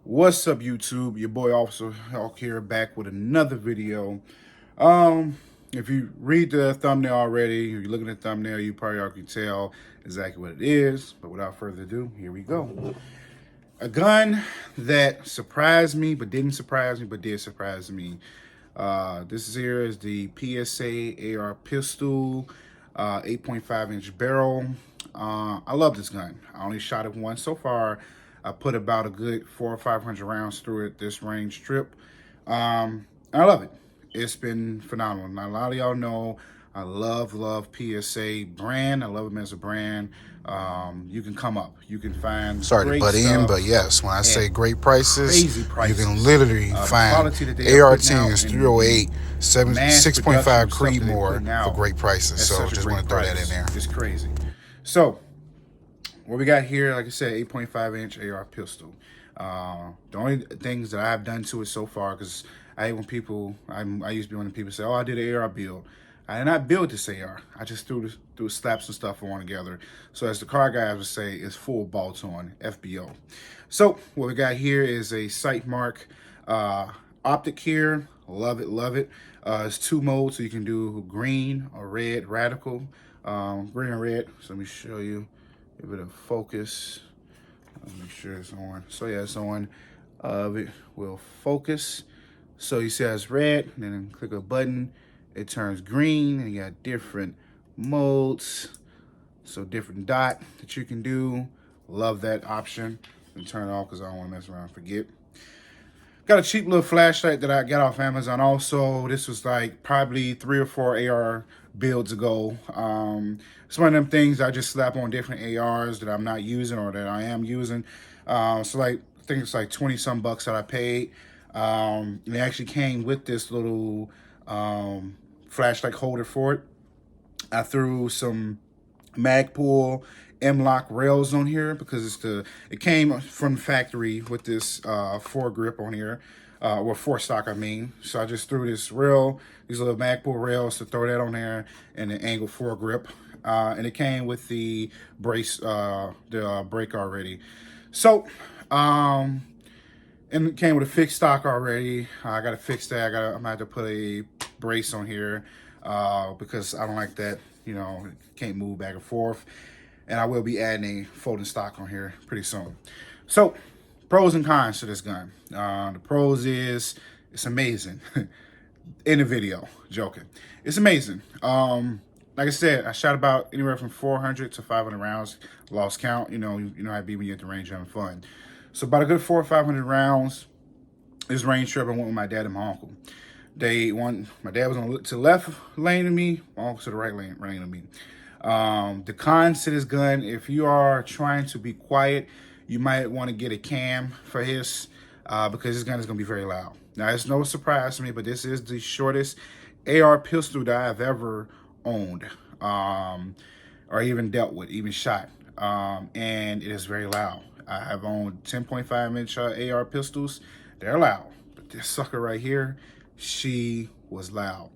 What's up, YouTube? Your boy Officer Hawk here, back with another video. If you read the thumbnail already, if you're looking at the thumbnail, you probably already can tell exactly what it is. But without further ado, here we go. A gun that surprised me, but didn't surprise me, but did surprise me. This here is the PSA AR pistol, 8.5-inch barrel. I love this gun. I only shot it once so far. I put about a good 400 or 500 rounds through it this range trip. I love it. It's been phenomenal. Now, a lot of y'all know I love PSA brand. I love them as a brand. You can come up. You can find Sorry to butt in, but yes, when I say great prices, you can literally find AR-10s 308, 6.5 Creedmoor for great prices. So just want to throw that in there. It's crazy. So what we got here, like I said, 8.5-inch AR pistol. The only things that I've done to it so far, because I hate when people, I used to be one of the people say, oh, I did an AR build. I did not build this AR. I just threw slaps and stuff on together. So as the car guys would say, it's full bolts on FBO. So what we got here is a Sightmark optic here. Love it, love it. It's 2 modes, so you can do green or red, radical, green and red. So let me show you. Give it a focus. Make sure it's on. So yeah, it's on. It will focus. So you see how it's red, and then click a button, it turns green, and you got different modes. So different dot that you can do. Love that option. And turn it off because I don't want to mess around and forget. Got a cheap little flashlight that I got off Amazon also. This was like probably 3 or 4 AR builds ago. It's one of them things I just slap on different ARs that I'm not using or that I am using. So like, I think it's like 20 some bucks that I paid. It actually came with this little flashlight holder for it. I threw some Magpul M-Lock rails on here because it came from the factory with this foregrip on here, or forestock I mean. So I just threw this rail, these little Magpul rails to throw that on there, and an angle foregrip. And it came with the brace, the brake already. So, and it came with a fixed stock already. I got to fix that. I'm gonna have to put a brace on here because I don't like that. You know, can't move back and forth. And I will be adding a folding stock on here pretty soon. So, pros and cons to this gun. The pros is it's amazing. In the video, joking. It's amazing. Like I said, I shot about anywhere from 400 to 500 rounds. Lost count. You know how it be when you're at the range having fun. So about a good 400 or 500 rounds. This range trip, I went with my dad and my uncle. My dad was on to the left lane of me, my uncle to the right lane of me. The cons to this gun, if you are trying to be quiet, you might want to get a cam for his, because this gun is going to be very loud. Now, it's no surprise to me, but this is the shortest AR pistol that I've ever owned, or even dealt with, even shot, and it is very loud. I have owned 10.5-inch AR pistols. They're loud, but this sucker right here, she was loud.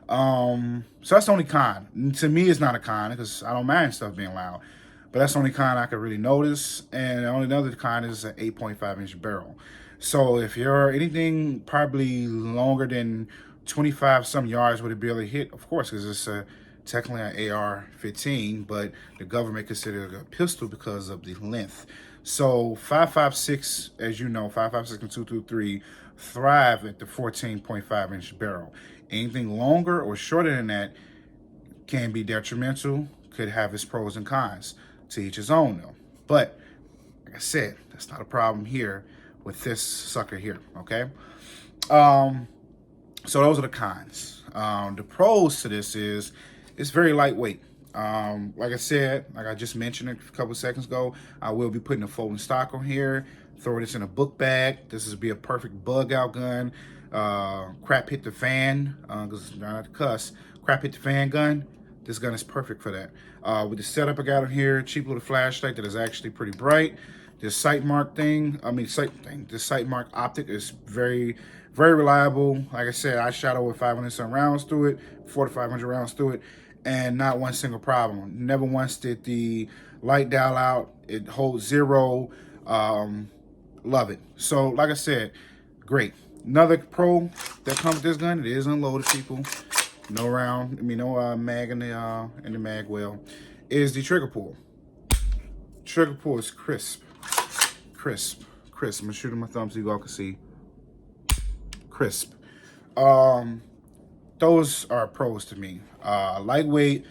So that's the only con. To me, it's not a con because I don't mind stuff being loud, but that's the only con I could really notice. And the only other con is an 8.5-inch barrel. So if you're anything probably longer than 25 some yards would it be able to hit, of course, because it's technically an AR-15, but the government considers it a pistol because of the length. So 5.56, as you know, 5.56 and 223 thrive at the 14.5-inch barrel. Anything longer or shorter than that can be detrimental, could have its pros and cons. To each his own, though. But like I said, that's not a problem here with this sucker here, okay? So those are the cons. The pros to this is it's very lightweight. Like I said, like I just mentioned a couple seconds ago, I will be putting a folding stock on here, throw this in a book bag. This is be a perfect bug out gun. Crap hit the fan, because not to cuss, crap hit the fan gun. This gun is perfect for that. With the setup I got on here, cheap little flashlight that is actually pretty bright. This Sightmark thing, this Sightmark optic is very, very reliable. Like I said, I shot over 500 some rounds through it, 400 to 500 rounds through it, and not one single problem. Never once did the light dial out. It holds 0. Love it. So, like I said, great. Another pro that comes with this gun, it is unloaded, people. No round, no mag in the mag well, is the trigger pull. Trigger pull is crisp. Crisp. Crisp. I'm gonna shoot in my thumb so you all can see. Crisp. Those are pros to me. Lightweight,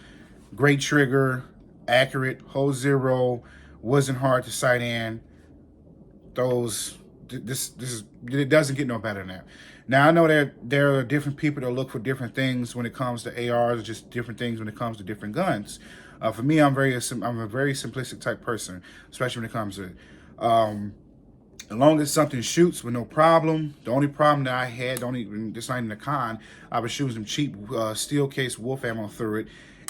great trigger, accurate, hold zero, wasn't hard to sight in. It doesn't get no better than that. Now I know that there are different people that look for different things when it comes to ARs, or just different things when it comes to different guns. For me, I'm a very simplistic type person, especially when it comes to as long as something shoots with no problem. The only problem that I had, this not even a con, I was shooting some cheap steel case wolf ammo through it,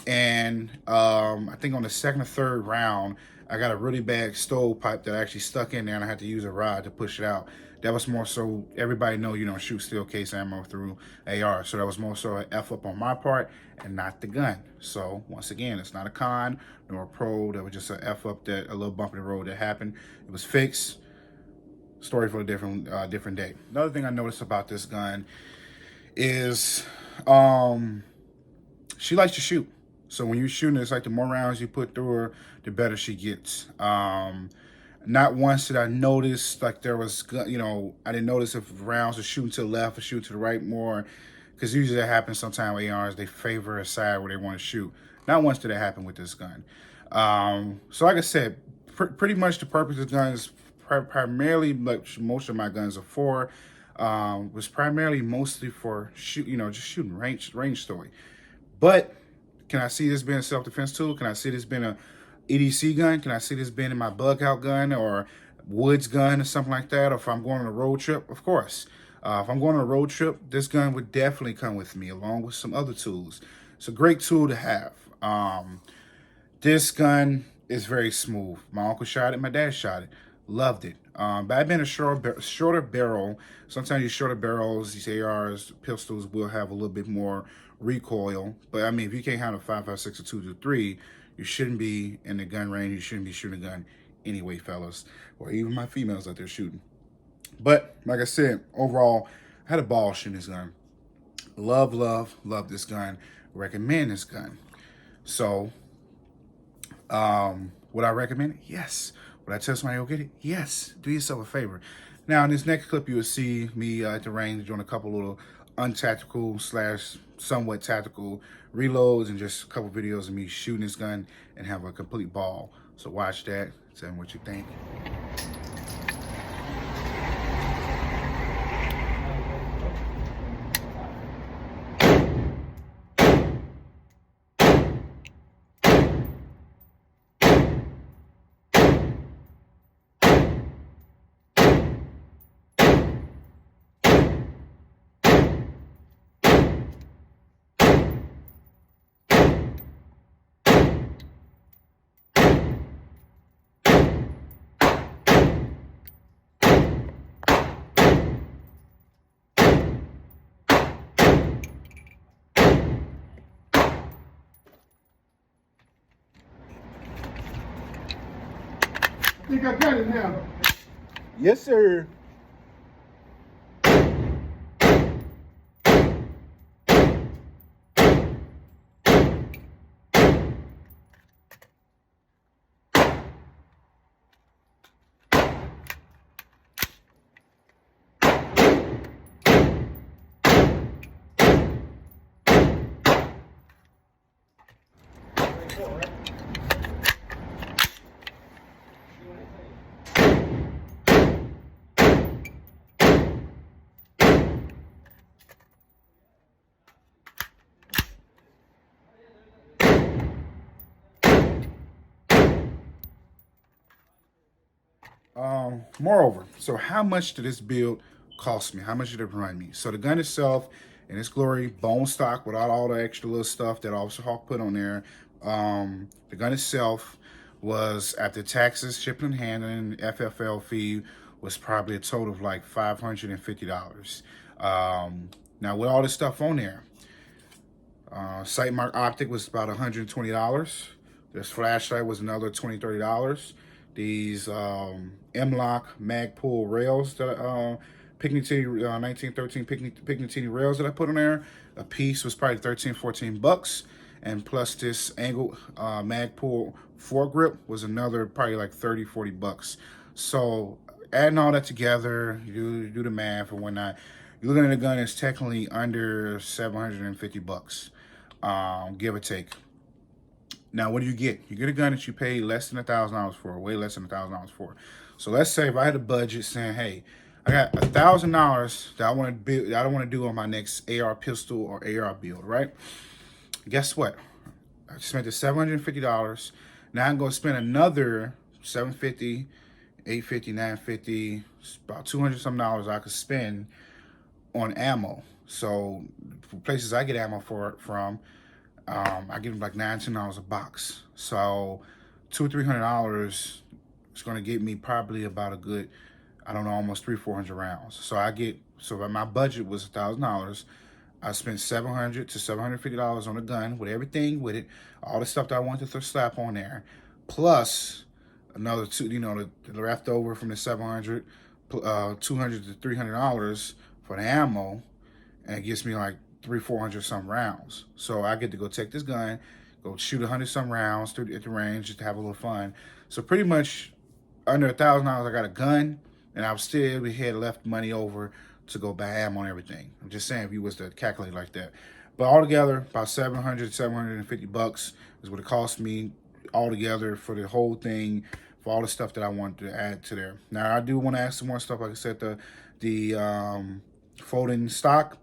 and I think on the second or third round, I got a really bad stovepipe that actually stuck in there, and I had to use a rod to push it out. That was more so, everybody know you don't shoot steel case ammo through AR, so that was more so an F up on my part and not the gun. So once again, it's not a con nor a pro. That was just an F up, that a little bump in the road that happened. It was fixed. Story for a different day. Another thing I noticed about this gun is she likes to shoot. So when you're shooting, it's like the more rounds you put through her, the better she gets. Not once did I notice like there was, I didn't notice if rounds are shooting to the left or shooting to the right more, because usually that happens sometimes with ARs. They favor a side where they want to shoot. Not once did that happen with this gun. So like I said, pretty much the purpose of the gun is primarily, like most of my guns are for, was primarily mostly for just shooting range story. But can I see this being a self-defense tool? Can I see this being a EDC gun? Can I see this being in my bug out gun or woods gun or something like that? Or if I'm going on a road trip, of course. If I'm going on a road trip, this gun would definitely come with me along with some other tools. It's a great tool to have. This gun is very smooth. My uncle shot it, my dad shot it. Loved it. But I've been a shorter barrel. Sometimes these shorter barrels, these ARs, pistols will have a little bit more recoil. But I mean, if you can't handle 5.56 or 223, you shouldn't be in the gun range. You shouldn't be shooting a gun anyway, fellas, or even my females out there shooting. But like I said, overall, I had a ball shooting this gun. Love this gun. Recommend this gun. So, would I recommend it? Yes. Would I tell somebody to go get it? Yes. Do yourself a favor. Now, in this next clip, you will see me at the range doing a couple little untactical / somewhat tactical reloads and just a couple videos of me shooting this gun and have a complete ball. So watch that. Tell me what you think. I think I got it now. Yes, sir. Moreover, so how much did this build cost me? How much did it run me? So the gun itself, in its glory, bone stock without all the extra little stuff that Officer Hawk put on there. The gun itself was, after taxes, shipping and handling, FFL fee, was probably a total of like $550. Now with all this stuff on there, sight mark optic was about $120. This flashlight was another $20, $30. these M-Lock Magpul rails that Picatinny 1913 Picatinny rails that I put on there. A piece was probably 13, 14 bucks. And plus this angle Magpul foregrip was another probably like 30, 40 bucks. So adding all that together, you do the math and whatnot, you're looking at a gun that's technically under 750 bucks, give or take. Now, what do you get? You get a gun that you pay less than $1,000 for, way less than $1,000 for. So let's say if I had a budget saying, hey, I got $1,000 that I want to build, I don't want to do on my next AR pistol or AR build, right? Guess what? I spent the $750. Now I'm going to spend another $750, $850, $950, about $200 some dollars I could spend on ammo. So for places I get ammo from, I give them like $9, $10 a box. So $200, $300 is going to get me probably about a good, I don't know, almost 300, 400 rounds. So my budget was $1,000. I spent $700 to $750 on a gun with everything with it, all the stuff that I wanted to slap on there, plus another the leftover from the $700, $200 to $300 for the ammo, and it gets me like 300, 400 some rounds. So I get to go take this gun, go shoot 100 some rounds at the range just to have a little fun. So pretty much under $1,000, I got a gun, and I still had left money over to go buy ammo and everything. I'm just saying if you was to calculate like that. But altogether, about 700, 750 bucks is what it cost me altogether for the whole thing, for all the stuff that I wanted to add to there. Now I do want to add some more stuff, like I said, the folding stock,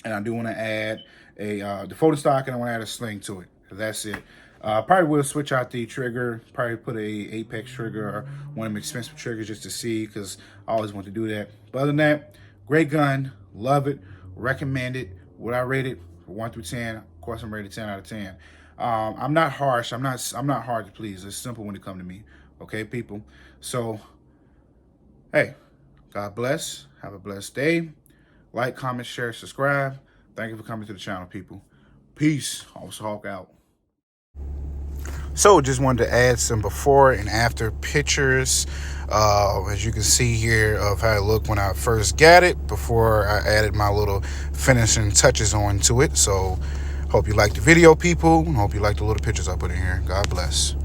and I do want to add the folding stock, and I want to add a sling to it. That's it. Probably will switch out the trigger, probably put a Apex trigger or one of them expensive triggers just to see, because I always want to do that. But other than that, great gun, love it, recommend it. Would I rate it 1 through 10? Of course, I'm rated 10 out of 10. I'm not harsh. I'm not hard to please. It's simple when it comes to me. Okay, people. So, hey, God bless. Have a blessed day. Like, comment, share, subscribe. Thank you for coming to the channel, people. Peace. Officer Hawk out. So just wanted to add some before and after pictures, as you can see here, of how it looked when I first got it before I added my little finishing touches onto it. So hope you liked the video, people, and hope you liked the little pictures I put in here. God bless.